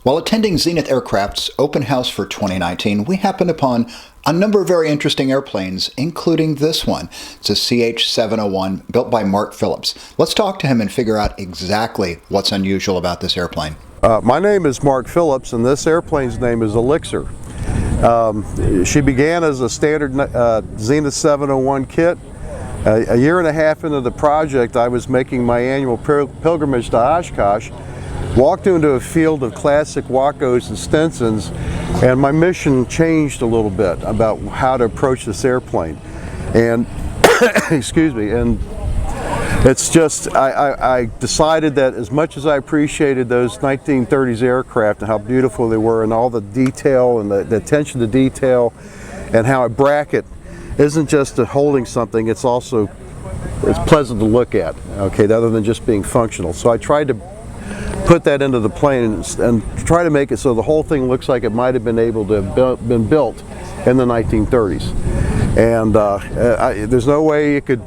While attending Zenith Aircraft's open house for 2019, we happened upon a number of very interesting airplanes, including this one. It's a CH-701 built by Mark Phillips. Let's talk to him and figure out exactly what's unusual about this airplane. My name is Mark Phillips, and this airplane's name is Elixir. She began as a standard Zenith 701 kit. A year and a half into the project, I was making my annual pilgrimage to Oshkosh. Walked into a field of classic Wacos and Stensons, and my mission changed a little bit about how to approach this airplane. And excuse me, and it's just, I decided that as much as I appreciated those 1930s aircraft and how beautiful they were and all the detail and the attention to detail and how a bracket isn't just holding something, it's pleasant to look at, okay, other than just being functional. So I tried to put that into the plane and try to make it so the whole thing looks like it might have been able to have been built in the 1930s. And there's no way you could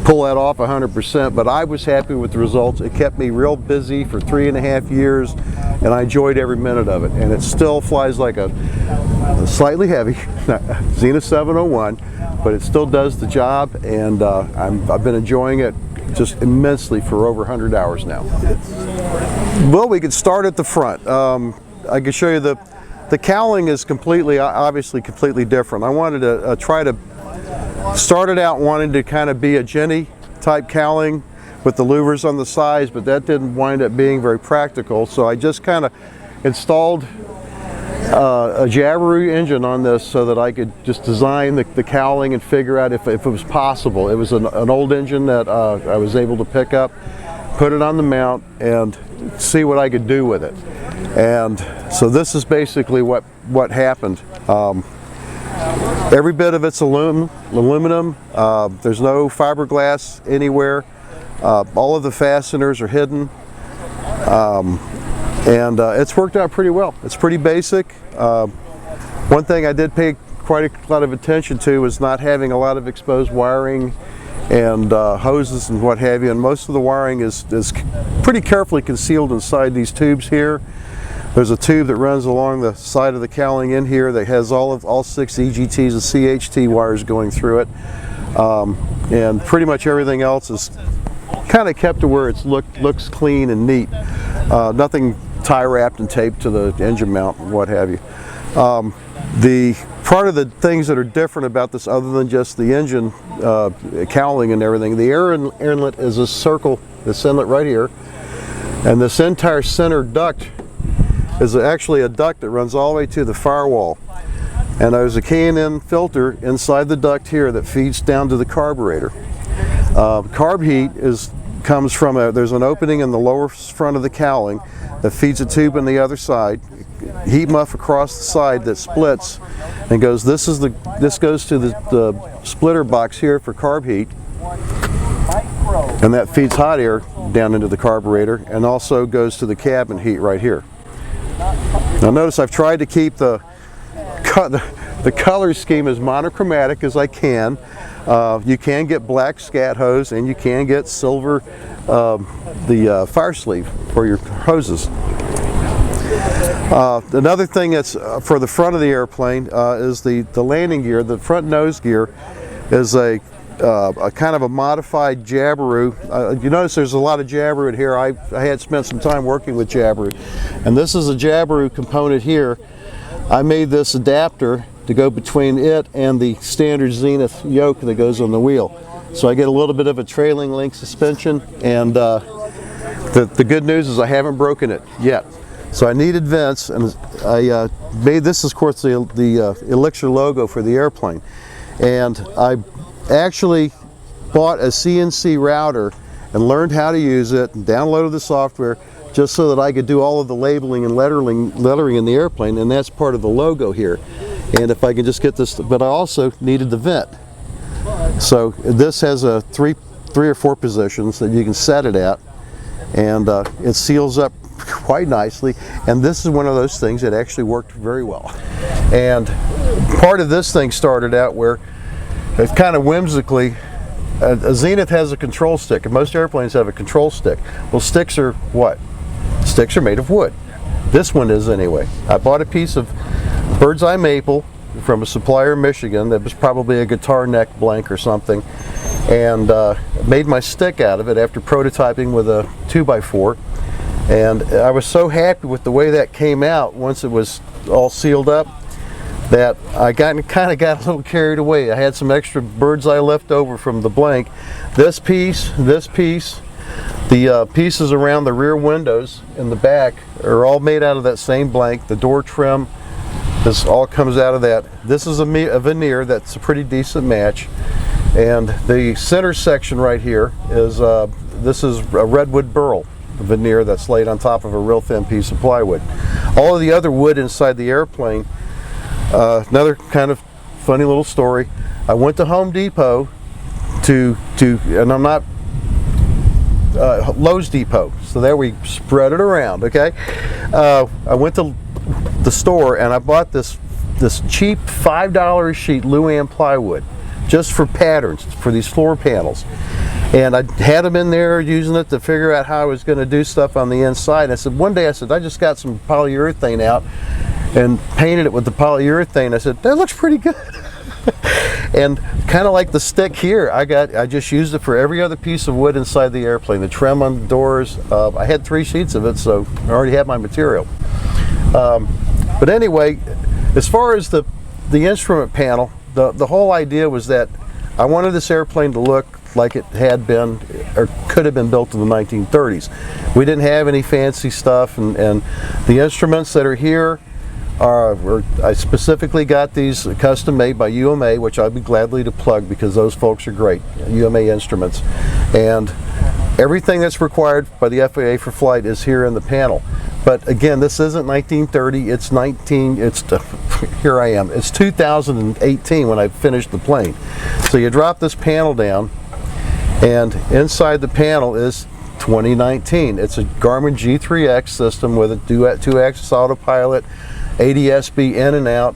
pull that off 100%, but I was happy with the results. It kept me real busy for 3.5 years, and I enjoyed every minute of it. And it still flies like a slightly heavy Zenith 701, but it still does the job, and I've been enjoying it just immensely for over 100 hours now. Well, we could start at the front. I can show you the cowling is obviously completely different. I wanted to try to start it out wanting to kind of be a Jenny type cowling with the louvers on the sides, but that didn't wind up being very practical. So I just kind of installed a Jabiru engine on this so that I could just design the cowling and figure out if it was possible. It was an old engine that I was able to pick up, put it on the mount, and see what I could do with it. And so this is basically what happened. Every bit of it's aluminum. There's no fiberglass anywhere. All of the fasteners are hidden. And it's worked out pretty well. It's pretty basic. One thing I did pay quite a lot of attention to was not having a lot of exposed wiring and hoses and what have you. And most of the wiring is pretty carefully concealed inside these tubes here. There's a tube that runs along the side of the cowling in here that has all 6 EGTs and CHT wires going through it. And pretty much everything else is kind of kept to where it looks clean and neat. Nothing tie wrapped and taped to the engine mount and what have you. The part of the things that are different about this, other than just the engine cowling and everything, the air inlet is a circle, this inlet right here, and this entire center duct is actually a duct that runs all the way to the firewall. And there's a K&N filter inside the duct here that feeds down to the carburetor. Carb heat comes from there's an opening in the lower front of the cowling that feeds a tube on the other side, heat muff across the side that splits and goes, this goes to the splitter box here for carb heat, and that feeds hot air down into the carburetor and also goes to the cabin heat right here. Now notice I've tried to keep the color scheme as monochromatic as I can. You can get black scat hose and you can get silver the fire sleeve for your hoses. Another thing that's for the front of the airplane is the landing gear. The front nose gear is a kind of a modified Jabiru. You notice there's a lot of Jabiru in here. I had spent some time working with Jabiru, and this is a Jabiru component here. I made this adapter to go between it and the standard Zenith yoke that goes on the wheel. So I get a little bit of a trailing link suspension, and the good news is I haven't broken it yet. So I needed vents, and I made this, of course, the Elixir logo for the airplane. And I actually bought a CNC router and learned how to use it and downloaded the software just so that I could do all of the labeling and lettering in the airplane, and that's part of the logo here. And if I can just get this, but I also needed the vent. So this has a three or four positions that you can set it at, and it seals up quite nicely. And this is one of those things that actually worked very well. And part of this thing started out where it kind of whimsically, a Zenith has a control stick, and most airplanes have a control stick. Well, sticks are what? Sticks are made of wood. This one is anyway. I bought a piece of bird's eye maple from a supplier in Michigan that was probably a guitar neck blank or something, and made my stick out of it after prototyping with a 2x4. And I was so happy with the way that came out once it was all sealed up that I kind of got a little carried away. I had some extra bird's eye left over from the blank. This piece, the pieces around the rear windows in the back are all made out of that same blank. The door trim, this all comes out of that. This is a veneer that's a pretty decent match. And the center section right here is, this is a redwood burl veneer that's laid on top of a real thin piece of plywood. All of the other wood inside the airplane, another kind of funny little story. I went to Home Depot and I'm not, Lowe's Depot, so there we spread it around, okay? I went to the store and I bought this cheap $5 a sheet Luan plywood just for patterns, for these floor panels. And I had them in there using it to figure out how I was going to do stuff on the inside. And I said, one day I said, I just got some polyurethane out and painted it with the polyurethane. I said, that looks pretty good. And kind of like the stick here, I just used it for every other piece of wood inside the airplane. The trim on the doors, I had 3 sheets of it, so I already had my material. But anyway, as far as the instrument panel, the whole idea was that I wanted this airplane to look like it had been or could have been built in the 1930s. We didn't have any fancy stuff, and the instruments that are here I specifically got these custom made by UMA, which I'd be gladly to plug because those folks are great, UMA Instruments. And everything that's required by the FAA for flight is here in the panel. But again, this isn't 1930, here I am, it's 2018 when I finished the plane. So you drop this panel down, and inside the panel is 2019. It's a Garmin G3X system with a 2-axis autopilot, ADS-B in and out.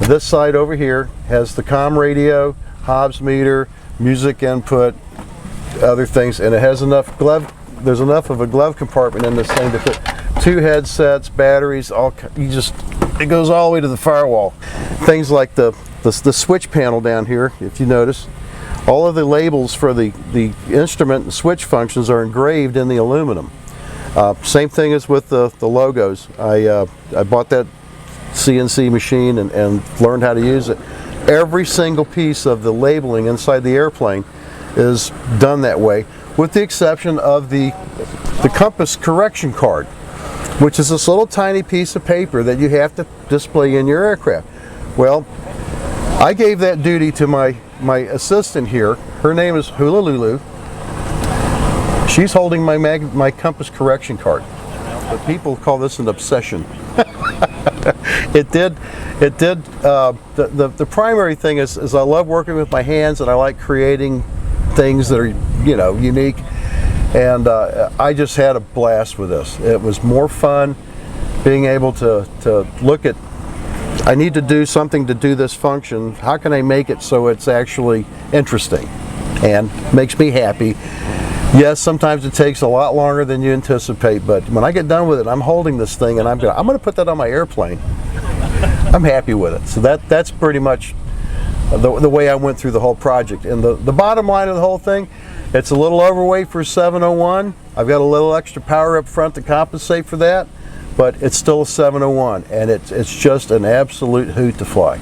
This side over here has the comm radio, Hobbs meter, music input, other things, and it has enough there's enough of a glove compartment in this thing to put 2 headsets, batteries, it goes all the way to the firewall. Things like the switch panel down here, if you notice, all of the labels for the instrument and switch functions are engraved in the aluminum. Same thing as with the logos. I bought that CNC machine and learned how to use it. Every single piece of the labeling inside the airplane is done that way, with the exception of the compass correction card, which is this little tiny piece of paper that you have to display in your aircraft. Well, I gave that duty to my assistant here. Her name is Hula Lulu. She's holding my compass correction card. But people call this an obsession. The primary thing is I love working with my hands, and I like creating things that are, unique. And I just had a blast with this. It was more fun being able to look at, I need to do something to do this function. How can I make it so it's actually interesting and makes me happy? Yes, sometimes it takes a lot longer than you anticipate, but when I get done with it, I'm holding this thing and I'm going to put that on my airplane. I'm happy with it. So that's pretty much the way I went through the whole project. And the bottom line of the whole thing, it's a little overweight for 701. I've got a little extra power up front to compensate for that, but it's still a 701, and it's just an absolute hoot to fly.